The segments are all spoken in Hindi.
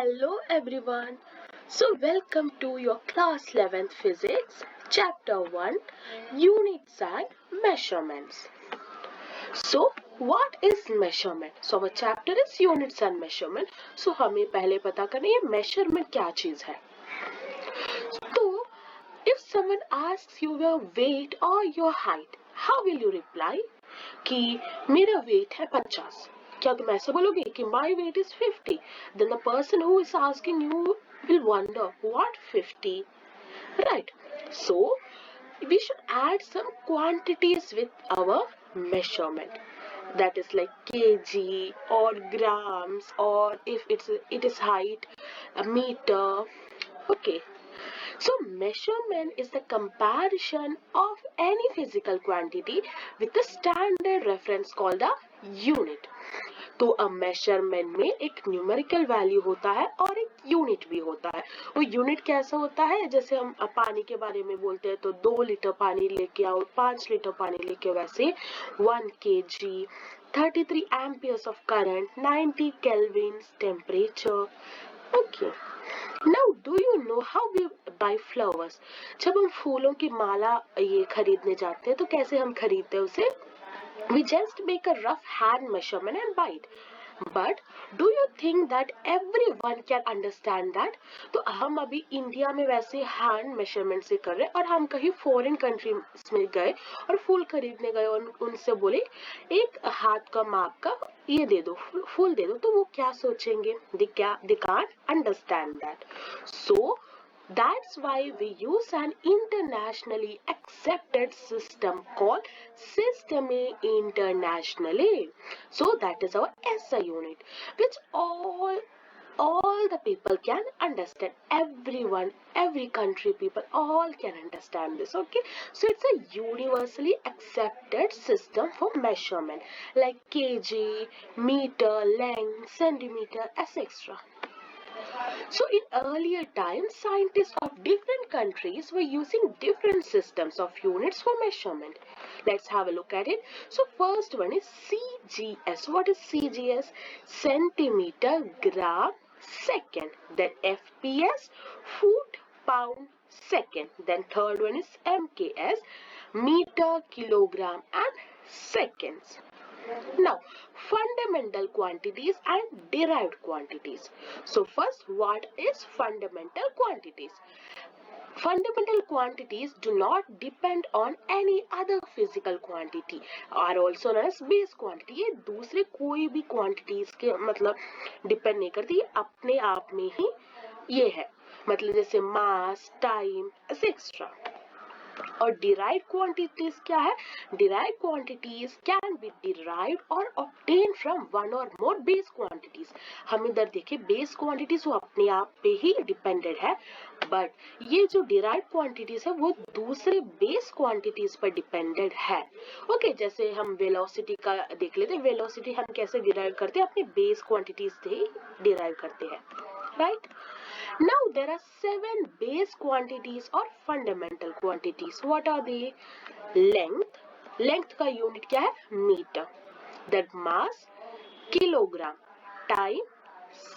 Hello everyone. So welcome to your class 11th physics chapter 1 units and measurements. So what is measurement? So our chapter is units and measurement. So हमें पहले पता करें ये measurement क्या चीज है. तो if someone asks you your weight or your height, how will you reply? कि मेरा weight है 50. क्या तुम ऐसे बोलोगे कि my weight is 50? Then the person who is asking you will wonder what 50? Right. So we should add some quantities with our measurement. That is like kg or grams, or if it is height, a meter. Okay. So measurement is the comparison of any physical quantity with the standard reference called a unit. तो अ मेजरमेंट में एक न्यूमेरिकल वैल्यू होता है और एक यूनिट भी होता है. वो यूनिट कैसा होता है, जैसे हम पानी के बारे में बोलते हैं तो 2 लीटर पानी लेके आओ, 5 लीटर पानी लेके, वैसे 1 kg, 33 amperes of current, 90 kelvins temperature. Okay. Now do you know how we buy flowers? जब हम फूलों की माला ये खरीदने जाते हैं तो कैसे हम खरीदते हैं उसे? We just make a rough hand measurement and buy it. But do you think that everyone can understand that? तो हम अभी इंडिया में वैसे हैंड मेजरमेंट से कर रहे हैं, और हम कहीं फॉरेन कंट्रीज में गए और फूल खरीदने गए और उनसे बोले एक हाथ का माप का ये दे दो, फूल दे दो, तो वो क्या सोचेंगे? They can't understand that. So that's why we use an internationally accepted system called Systeme Internationale. So that is our SI unit, which all the people can understand. Everyone, every country people, all can understand this. Okay, so it's a universally accepted system for measurement, like kg, meter, length, centimeter, etc. So in earlier times, scientists of different countries were using different systems of units for measurement. Let's have a look at it. So first one is CGS. What is CGS? Centimeter, gram, second. Then FPS, foot, pound, second. Then third one is MKS, meter, kilogram and seconds. Now, fundamental quantities and derived quantities. So first, what is fundamental quantities? Fundamental quantities do not depend on any other physical quantity, are also known as base quantity. ये दूसरे कोई भी quantities के मतलब depend नहीं करती, अपने आप में ही ये है, मतलब जैसे mass, time, etc. और derived quantities क्या है? Derived quantities can be derived or obtained from one or more base quantities. हम इधर देखें base quantities वो अपने आप पे ही dependent है, but ये जो derived quantities है वो दूसरे base quantities पर dependent है. Okay, जैसे हम velocity का देख लेते हैं. velocity हम कैसे derive करते हैं? अपने base quantities से ही derive करते हैं, right? Now there are 7 base quantities or fundamental quantities. What are they? Length. Length का unit क्या है? Meter. Then mass, kilogram. Time,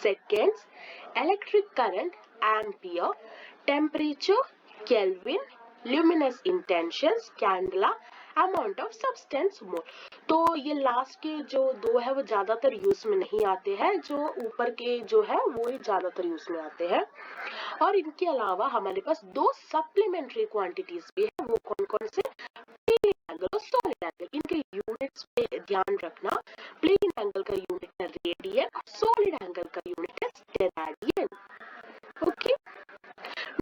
seconds. Electric current, ampere. Temperature, Kelvin. Luminous intentions, candela. Amount of substance, mole. तो ये लास्ट के जो दो है वो ज्यादातर यूज में नहीं आते हैं, जो ऊपर के जो है वो ही ज्यादातर यूज में आते हैं. और इनके अलावा हमारे पास दो सप्लीमेंट्री क्वांटिटीज भी है. वो कौन कौन से? प्लेन एंगल और सॉलिड एंगल. इनके यूनिट्स पे ध्यान रखना. प्लेन एंगल का यूनिट है रेडियन और सॉलिड एंगल का यूनिट है स्टेराडियन. Okay.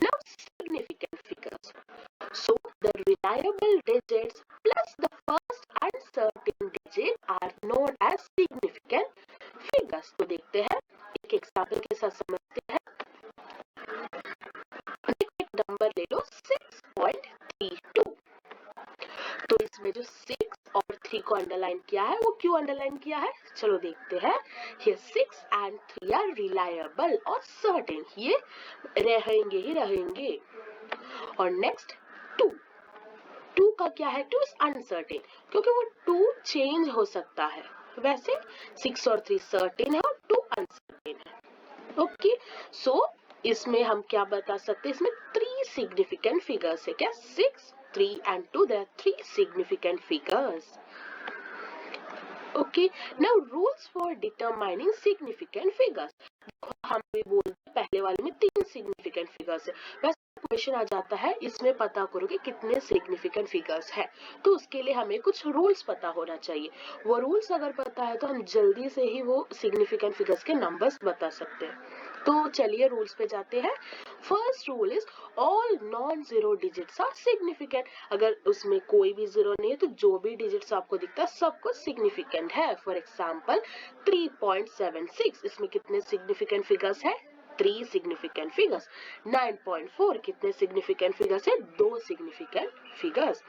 Now significant figures. So the reliable digits plus the first uncertain digit are known as significant figures. तो देखते हैं, एक एग्जाम्पल के साथ समझते हैं. एक नंबर ले लो 6.32. तो इसमें जो 6 और 3 को अंडरलाइन किया है वो क्यों अंडरलाइन किया है? चलो देखते हैं. Here 6 and 3 are reliable और certain. ये रहेंगे ही रहेंगे. और नेक्स्ट 2 का क्या है? 2 इज अनसर्टेन, क्योंकि वो 2 चेंज हो सकता है. वैसे 6 और 3 सर्टेन है और 2 अनसर्टेन है. ओके, सो इसमें हम क्या बता सकते हैं, इसमें 3 सिग्निफिकेंट फिगर्स है क्या, 6, 3 and 2, there are 3 significant figures. Okay, now rules for determining significant figures. हम भी बोलते पहले वाले में 3 सिग्निफिकेंट फिगर्स है, वैसे क्वेश्चन आ जाता है इसमें पता करो कि कितने सिग्निफिकेंट फिगर्स है, तो उसके लिए हमें कुछ रूल्स पता होना चाहिए। वो रूल्स अगर पता है तो हम जल्दी से ही वो सिग्निफिकेंट फिगर्स के नंबर्स बता सकते हैं। तो चलिए रूल्स पे जाते हैं। First rule is all non zero digits are significant. अगर उसमें कोई भी जीरो नहीं है तो जो भी डिजिट्स आपको दिखता है सब कुछ सिग्निफिकेंट है। फॉर एग्जांपल 3.76, इसमें कितने सिग्निफिकेंट फिगर्स है, 3 सिग्निफिकेंट फिगर्स। 9.4 कितने सिग्निफिकेंट फिगर्स है, 2 सिग्निफिकेंट फिगर्स।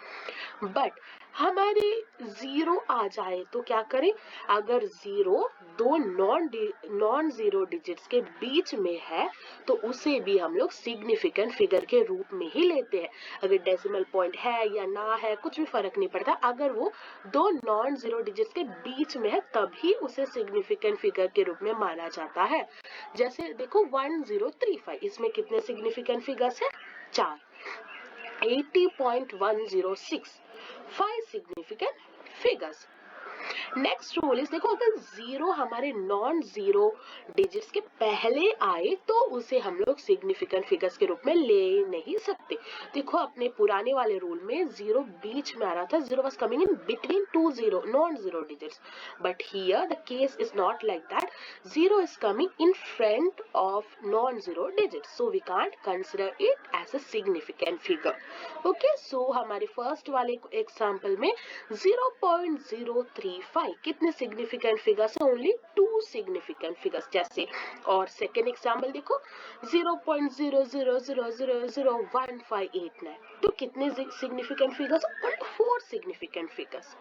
बट हमारे जीरो आ जाए तो क्या करें, अगर जीरो दो नॉन जीरो डिजिट्स के बीच में है तो उसे भी हम लोग सिग्निफिकेंट फिगर के रूप में ही लेते हैं। अगर डेसिमल पॉइंट है या ना है कुछ भी फर्क नहीं पड़ता, अगर वो दो नॉन जीरो डिजिट्स के बीच में है तभी उसे सिग्निफिकेंट फिगर के रूप में माना जाता है। जैसे देखो 1035, इसमें कितने सिग्निफिकेंट फिगर्स है, 4। 80.106, 5 significant figures. Next rule is देखो, अगर जीरो हमारे नॉन जीरो डिजिट्स के पहले आए तो उसे हम लोग सिग्निफिकेंट फिगर्स के रूप में ले नहीं सकते। देखो अपने पुराने वाले रूल में जीरो बीच में आ रहा था, zero was coming in between two zero non zero digits, but here the case is not like that, zero is coming in front of non zero digits, so we can't consider it as a significant figure. Okay, so हमारे फर्स्ट वाले एग्जांपल में 0.035 कितने सिग्निफिकेंट फिगर्स है, ओनली 2 सिग्निफिकेंट फिगर्स। जैसे और सेकेंड एग्जांपल देखो 0.00001589, तो कितने significant figures, only 4 significant figures.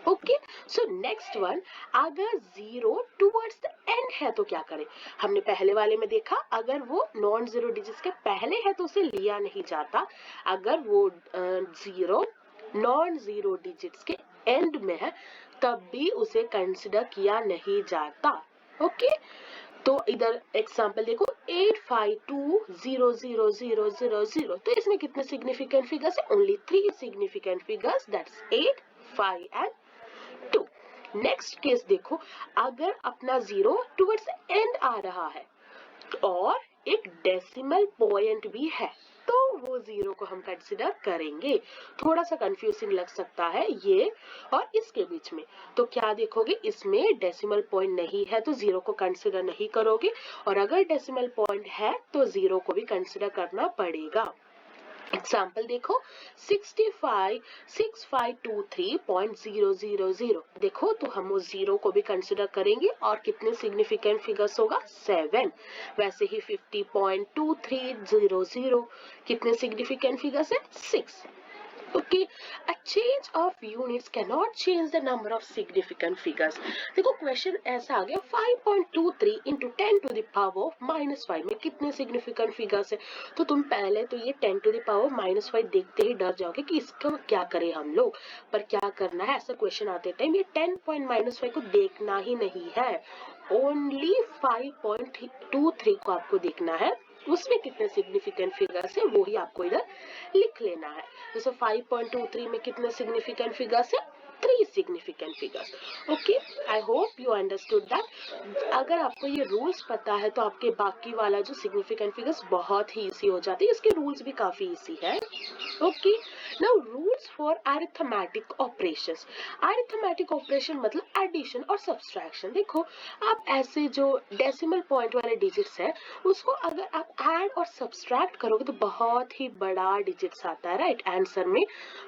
Okay, so next one, अगर जीरो टुवर्ड्स द एंड है तो क्या करें, हमने पहले वाले में देखा अगर वो नॉन जीरो डिजिट्स के पहले है तो उसे लिया नहीं जाता, अगर वो जीरो नॉन जीरो डिजिट्स के एंड में है तब भी उसे कंसिडर किया नहीं जाता। ओके, तो इधर एग्जांपल देखो 8520000, तो इसमें कितने सिग्निफिकेंट फिगर्स है, only 3 significant figures, that's 8, 5 and 2। Next case देखो, अगर अपना जीरो टुवर्ड्स एंड आ रहा है और एक डेसिमल पॉइंट भी है तो वो जीरो को हम कंसिडर करेंगे। थोड़ा सा कंफ्यूजिंग लग सकता है ये और इसके बीच में, तो क्या देखोगे, इसमें डेसिमल पॉइंट नहीं है तो जीरो को कंसिडर नहीं करोगे, और अगर डेसिमल पॉइंट है तो जीरो को भी कंसिडर करना पड़ेगा। एग्जाम्पल देखो 656523.000, देखो तो हम वो जीरो को भी कंसिडर करेंगे और कितने सिग्निफिकेंट फिगर्स होगा, 7। वैसे ही 50.2300 कितने सिग्निफिकेंट फिगर्स है, 6। Okay, a change of units cannot change the number of significant figures. देखो क्वेश्चन ऐसा आ गया 5.23 into 10 to the power of -5 में कितने significant figures है, तो तुम पहले तो ये 10 to the power -5 देखते ही डर जाओगे कि इसका क्या करें हम लोग, पर क्या करना है, ऐसा क्वेश्चन आते टाइम ये 10.-5 को देखना ही नहीं है, ओनली 5.23 को आपको देखना है, उसमें कितने सिग्निफिकेंट फिगर्स है वो ही आपको इधर लिख लेना है। जैसे 5.23 में कितने सिग्निफिकेंट फिगर्स है, 3 significant figures. Okay, I hope you understood that. अगर आपको ये रूल्स पता है तो आपके बाकी वाला जो सिग्निफिकेंट फिगर्स बहुत ही इजी हो जाती है, इसके रूल्स भी काफी इजी है। Okay, now rules for arithmetic operations. Arithmetic operation मतलब एडिशन और सब्सट्रैक्शन। देखो आप ऐसे जो डेसिमल पॉइंट वाले डिजिट्स है उसको अगर आप ऐड और सब्सट्रैक्ट करोगे तो बहुत ही बड़ा डिजिट्स आता है राइट आंसर में,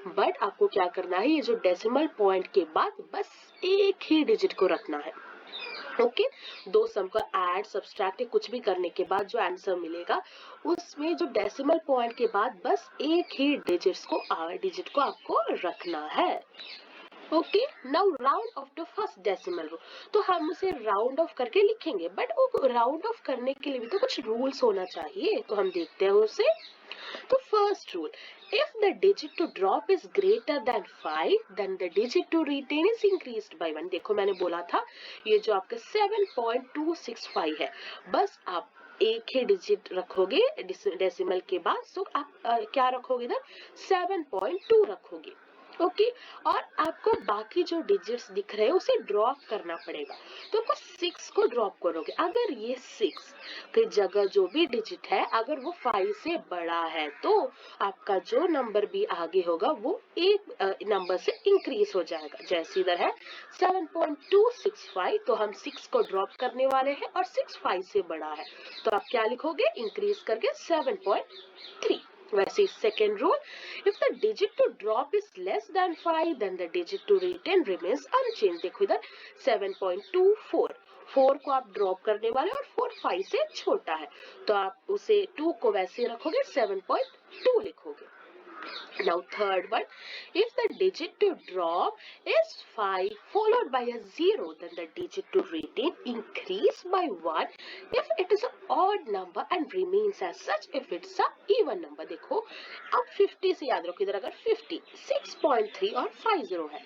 बट आपको क्या करना है, ये जो डेसिमल पॉइंट के बाद बस एक ही डिजिट को रखना है। ओके, दो सम का ऐड सब्सट्रैक्ट कुछ भी करने के बाद जो आंसर मिलेगा उसमें जो डेसिमल पॉइंट के बाद बस एक ही डिजिट को आपको रखना है। Okay, now round off the first decimal row, तो हम उसे राउंड ऑफ करके लिखेंगे, बट वो राउंड ऑफ करने के लिए भी तो कुछ रूल्स होना चाहिए, तो हम देखते हैं उसे। तो first rule, if the digit to drop is greater than 5 then the digit to retain is increased by 1। देखो मैंने बोला था ये जो आपका 7.265 है, बस आप एक ही डिजिट रखोगे डेसिमल के बाद, तो आप क्या रखोगे इधर 7.2 रखोगे। ओके, और आपको बाकी जो डिजिट्स दिख रहे हैं उसे ड्रॉप करना पड़ेगा, तो आपको 6 को ड्रॉप करोगे। अगर ये 6 की जगह जो भी डिजिट है अगर वो 5 से बड़ा है तो आपका जो नंबर भी आगे होगा वो एक नंबर से इंक्रीज हो जाएगा। जैसे इधर है 7.265, तो हम 6 को ड्रॉप करने वाले हैं और 6 5 से बड़ा है, तो आप क्या लिखोगे इंक्रीज करके 7.3। वैसे second rule, if the digit to drop is less than 5 then the digit to retain remains unchanged। देखो इधर 7.24, 4 को आप ड्रॉप करने वाले और 4 5 से छोटा है, तो आप उसे 2 को वैसे रखोगे 7.2 लिखोगे। Now third one, if the digit to drop is 5 followed by a 0 then the digit to retain increase by 1 if it is an odd number and remains as such if it's a even number। देखो अब 50 से याद रखो, इधर अगर 50 6.3 और 50 है,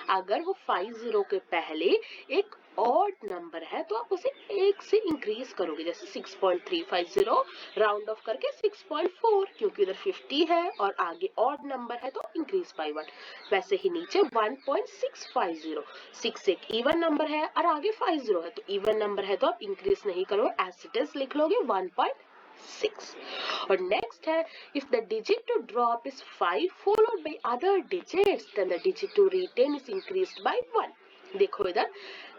अगर वो 50 के पहले एक ऑड नंबर है तो आप उसे 1 से इंक्रीज करोगे, जैसे 6.350 राउंड ऑफ करके 6.4, क्योंकि इधर 50 है और आगे ऑड नंबर है तो इंक्रीज बाय 1। वैसे ही नीचे 1.650, 6 एक इवन नंबर है और आगे 50 है, तो इवन नंबर है तो आप इंक्रीज नहीं करोगे, एज इट इज लिख लोगे 1.6। और नेक्स्ट है, if the digit to drop is 5 followed by other digits then the digit to retain is increased by 1। देखो इधर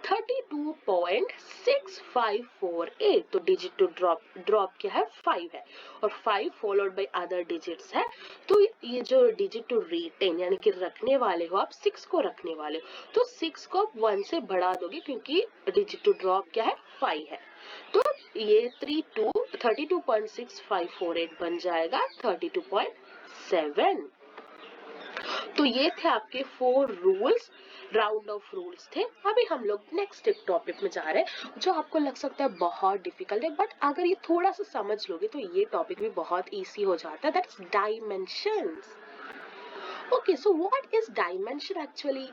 32.6548, तो डिजिट टू ड्रॉप क्या है 5 है और 5 फॉलोड बाय अदर डिजिट्स है, तो ये जो डिजिट टू रिटेन यानी कि रखने वाले हो आप 6 को रखने वाले हो, तो 6 को आप 1 से बढ़ा दोगे क्योंकि डिजिट टू ड्रॉप क्या है 5 है, तो ये 32.6548 बन जाएगा 32.7। तो ये थे आपके 4 रूल्स, राउंड ऑफ रूल्स थे। अभी हम लोग नेक्स्ट एक टॉपिक में जा रहे हैं जो आपको लग सकता है बहुत डिफिकल्ट है, बट अगर ये थोड़ा सा समझ लोगे तो ये टॉपिक भी बहुत इजी हो जाता है, that is dimensions. Okay, so what is dimension actually?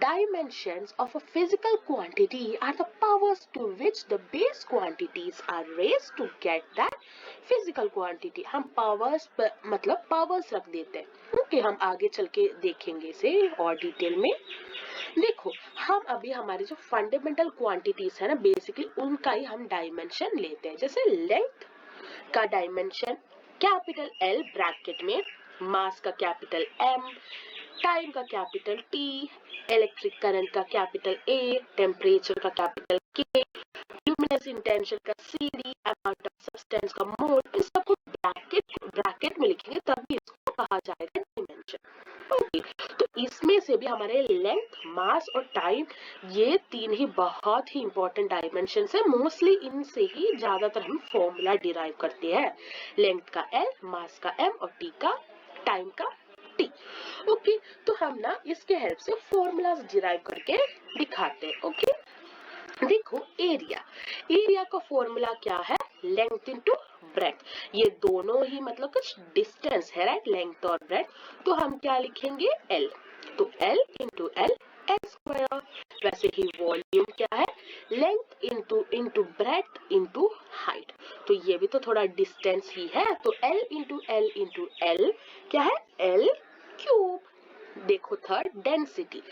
Dimensions of a physical quantity are the powers to which the base quantities are raised to get that physical quantity। हम powers मतलब powers रख देते हैं। Okay, हम आगे चल के देखेंगे इसे और डिटेल में। देखो हम अभी हमारे जो फंडामेंटल क्वांटिटीज है ना, बेसिकली उनका ही हम डायमेंशन लेते हैं। जैसे लेंथ का डायमेंशन कैपिटल L ब्रैकेट में, मास का कैपिटल M, टाइम का कैपिटल T, इलेक्ट्रिक करंट का कैपिटल A, टेम्परेचर का कैपिटल K, ल्यूमिनस इंटेंशन का CD, अमाउंट ऑफ सब्सटेंस का मोल, इन सबको ब्रैकेट में लिखेंगे तभी इसको कहा जाएगा डायमेंशन। ओके, तो इसमें से भी हमारे लेंथ, मास और टाइम ये 3 ही बहुत ही इंपॉर्टेंट डायमेंशन है। मोस्टली इनसे ही ज्यादातर हम फॉर्मूला डिराइव करते हैं, लेंथ का L, मास का M और T का टाइम का T। ओके, तो हम ना इसके हेल्प से फॉर्मूलाज डिराइव करके दिखाते हैं। ओके, देखो एरिया का फॉर्मूला क्या है, लेंथ इनटू ब्रेथ। ये दोनों ही मतलब कुछ डिस्टेंस है, राइट, लेंथ और ब्रेथ, तो हम क्या लिखेंगे L, तो L इंटू L स्क्वायर। वैसे ही वॉल्यूम क्या है, length into breadth into height, तो ये भी तो थोड़ा डिस्टेंस ही है, तो L इंटू L क्या है L क्यूब। देखो थर्ड डेंसिटी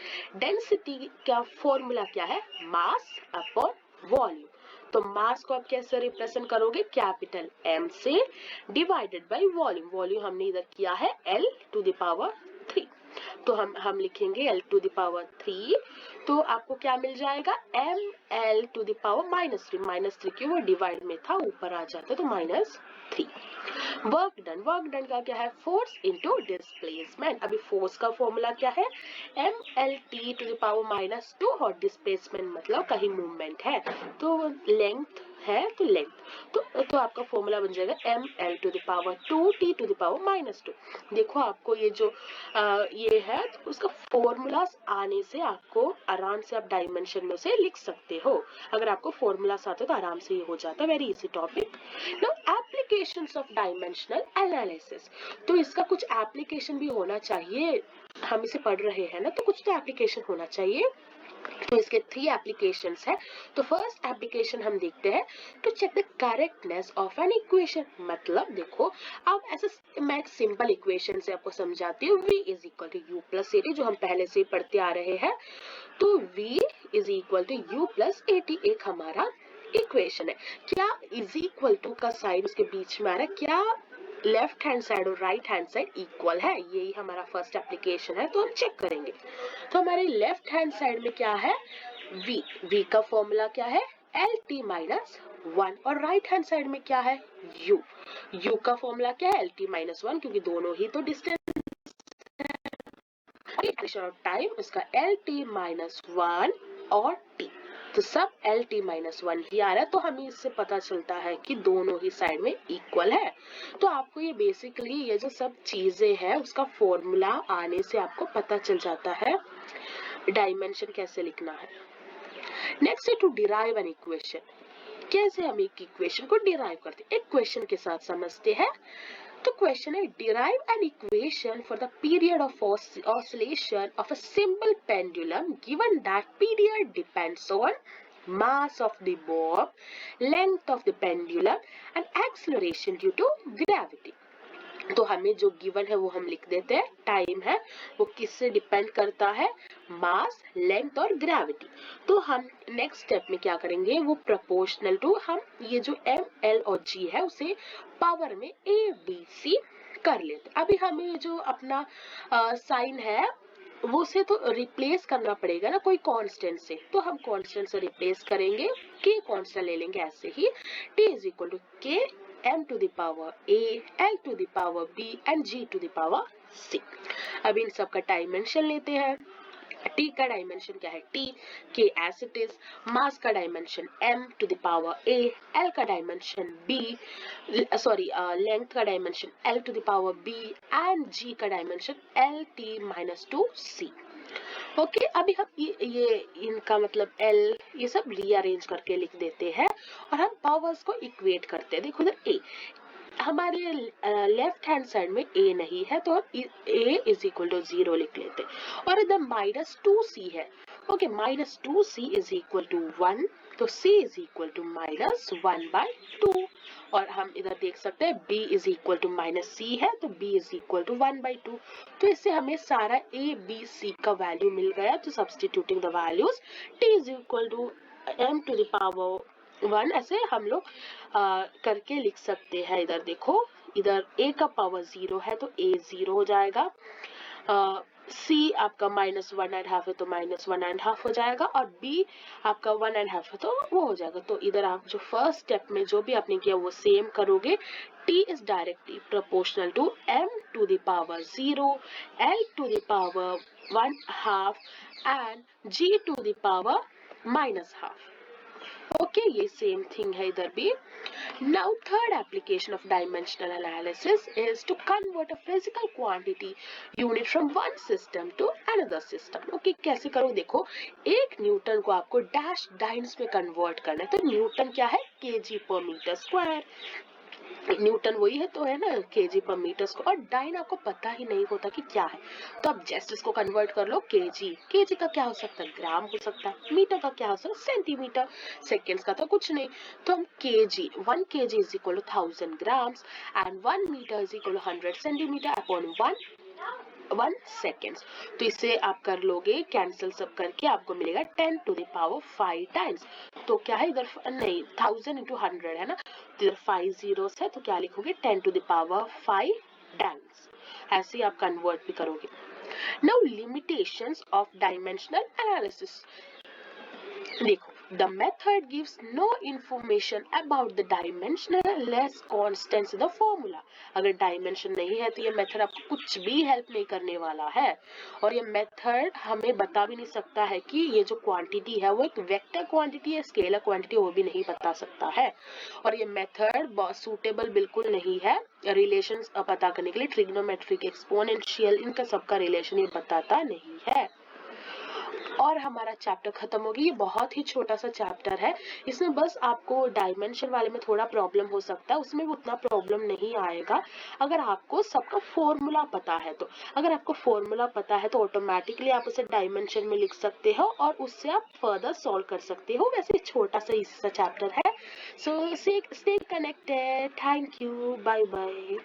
का फॉर्मूला क्या है, मास अपॉन वॉल्यूम, तो मास को आप कैसे रिप्रेजेंट करोगे, कैपिटल M से डिवाइडेड बाय वॉल्यूम हमने इधर किया है L टू द पावर 3, तो हम लिखेंगे L टू द पावर 3, तो आपको क्या मिल जाएगा ML टू द पावर -3 की वो डिवाइड में था ऊपर आ जाता है तो -3। वर्क डन का क्या है, फोर्स इनटू डिस्प्लेसमेंट। अभी फोर्स का फॉर्मूला क्या है, MLT टू द पावर -2 और डिस्प्लेसमेंट मतलब कहीं मूवमेंट है, तो लेंथ है तो लेंथ, तो आपका फॉर्मूला बन जाएगा ML to the power 2 T to the power -2। देखो आपको ये जो ये है, तो उसका फॉर्मूलाज आने से आपको आराम से आप डायमेंशन में से लिख सकते हो। अगर आपको फॉर्मूलाज आते तो आराम से ये हो जाता है। Very easy topic. Now applications of dimensional analysis, तो इसका कुछ एप्लीकेशन भी होना चाहिए। हम इसे पढ़ रहे हैं ना, तो कुछ तो एप्लीकेशन होना चाहिए। तो इसके 3 एप्लीकेशंस है। तो फर्स्ट एप्लीकेशन हम देखते हैं, to check the correctness of an equation. मतलब देखो, अब ऐसा मैं एक सिंपल इक्वेशन से आपको समझाती हूँ। v is equal to u plus at, जो हम पहले से ही पढ़ते आ रहे हैं। तो v is equal to u plus at एक हमारा इक्वेशन है। क्या इज इक्वल टू का साइड उसके बीच में आ रहा है, क्या लेफ्ट हैंड साइड और राइट हैंड साइड इक्वल है, यही हमारा फर्स्ट एप्लीकेशन है। तो हम चेक करेंगे। तो हमारे लेफ्ट हैंड साइड में क्या है, v का फॉर्मूला क्या है, एल टी माइनस 1, और राइट हैंड साइड में क्या है, u का फॉर्मूला क्या है, एल टी माइनस 1, क्योंकि दोनों ही तो डिस्टेंस ऑफ टाइम, उसका एल टी माइनस 1 और t, तो सब एल टी माइनस 1 ही आ रहा है। तो हमें इससे पता चलता है कि दोनों ही साइड में इक्वल है। तो आपको ये बेसिकली ये जो सब चीजें हैं उसका फॉर्मूला आने से आपको पता चल जाता है डायमेंशन कैसे लिखना है। नेक्स्ट है टू डिराइव एन इक्वेशन। कैसे हम एक इक्वेशन को डिराइव करते हैं, एक क्वेश्चन के साथ समझते हैं। तो क्वेश्चन है, derive an equation for the period of oscillation of a simple pendulum given that period depends on mass of the bob, length of the pendulum and acceleration due to gravity। तो हमें जो गिवन है वो हम लिख देते हैं। टाइम है वो किससे डिपेंड करता है, मास, लेंथ और ग्रेविटी। तो हम नेक्स्ट स्टेप में क्या करेंगे, वो प्रोपोर्शनल टू, हम ये जो एम एल और जी है उसे पावर में ए बी सी कर लेते। अभी हमें जो अपना साइन है वो उसे तो रिप्लेस करना पड़ेगा ना कोई कांस्टेंट से। तो हम कांस्टेंट से रिप्लेस करेंगे, के कांस्टेंट ले लेंगे ऐसे ही, t इज इक्वल टू के m to the power a, l to the power b and g to the power c। अब इन सब का डायमेंशन लेते हैं। t का डायमेंशन क्या है, t, k as it is, mass का dimension m to the power a, l का डायमेंशन b, सॉरी लेंथ का dimension l to the power b and g का dimension l t minus 2c। Okay, अभी हम ये इनका मतलब L ये सब रीअरेंज करके लिख देते हैं और हम पावर्स को इक्वेट करते हैं। देखो इधर A, हमारे लेफ्ट हैंड साइड में A नहीं है तो हम A इज इक्वल टू 0 लिख लेते हैं। और इधर माइनस 2C है। Okay, minus 2C is equal to 1, तो C is equal to minus 1/2। और हम इधर देख सकते हैं B is equal to minus C है, तो B इज इक्वल टू 1/2। तो इससे हमें सारा A B C का वैल्यू मिल गया। तो substituting the values, T is equal to m to the power 1, ऐसे हम लोग करके लिख सकते हैं। इधर देखो, इधर a का पावर 0 है तो a 0 हो जाएगा, c आपका -1.5 है तो -1.5 हो जाएगा, और b आपका 1.5 है तो वो हो जाएगा। तो इधर आप जो फर्स्ट स्टेप में जो भी आपने किया वो सेम करोगे। t is directly proportional to m to the power 0, l to the power 1/2 and g to the power -1/2। Okay, ये सेम थिंग है इधर भी। Now third application of dimensional analysis is to convert a physical quantity unit from one system to another system. Okay, कैसे करो, देखो, एक न्यूटन को आपको डैश डाइन्स में कन्वर्ट करना है। तो न्यूटन क्या है, केजी पर मीटर स्क्वायर। न्यूटन वही है तो है ना, केजी पर मीटर को, और डाइन आपको पता ही नहीं होता कि क्या है। तो अब जस्ट इसको कन्वर्ट कर लो, केजी, केजी का क्या हो सकता है, ग्राम हो सकता है, मीटर का क्या हो सकता है, सेंटीमीटर, सेकेंड्स का तो कुछ नहीं। तो हम kg, 1 kg is equal to 1000 grams and 1 metre is equal to 100 centimetre upon 1 seconds. तो इसे आप कर लोगे कैंसिल सब करके, आपको मिलेगा 10 to the power 5 टाइम्स। तो क्या है इधर, नहीं 1000 into 100 है ना, तो इधर 5 zeros है, तो क्या लिखोगे 10 to the power 5 टाइम्स। ऐसे ही आप कन्वर्ट भी करोगे। Now limitations of dimensional analysis, देखो The method gives no information about the dimensionless constants in the formula. अगर डायमेंशन नहीं है तो ये मेथड आपको कुछ भी हेल्प नहीं करने वाला है, और ये मेथड हमें बता भी नहीं सकता है कि ये जो क्वांटिटी है वो एक वेक्टर क्वांटिटी है, स्केलर क्वांटिटी, वो भी नहीं बता सकता है। और ये मेथड सूटेबल बिल्कुल नहीं है रिलेशंस पता करने के लिए। ट्रिग्नोमेट्रिक, एक्सपोनेंशियल, इनका सबका रिलेशन ये बताता नहीं है। और हमारा चैप्टर खत्म हो गया। ये बहुत ही छोटा सा चैप्टर है, इसमें बस आपको डायमेंशन वाले में थोड़ा प्रॉब्लम हो सकता है, उसमें भी उतना प्रॉब्लम नहीं आएगा अगर आपको सबका फॉर्मूला पता है तो। अगर आपको फॉर्मूला पता है तो ऑटोमेटिकली आप उसे डायमेंशन में लिख सकते हो और उससे आप फर्दर सॉल्व कर सकते हो। वैसे छोटा सा इसी सा चैप्टर है। So stay connected. Thank you, bye bye.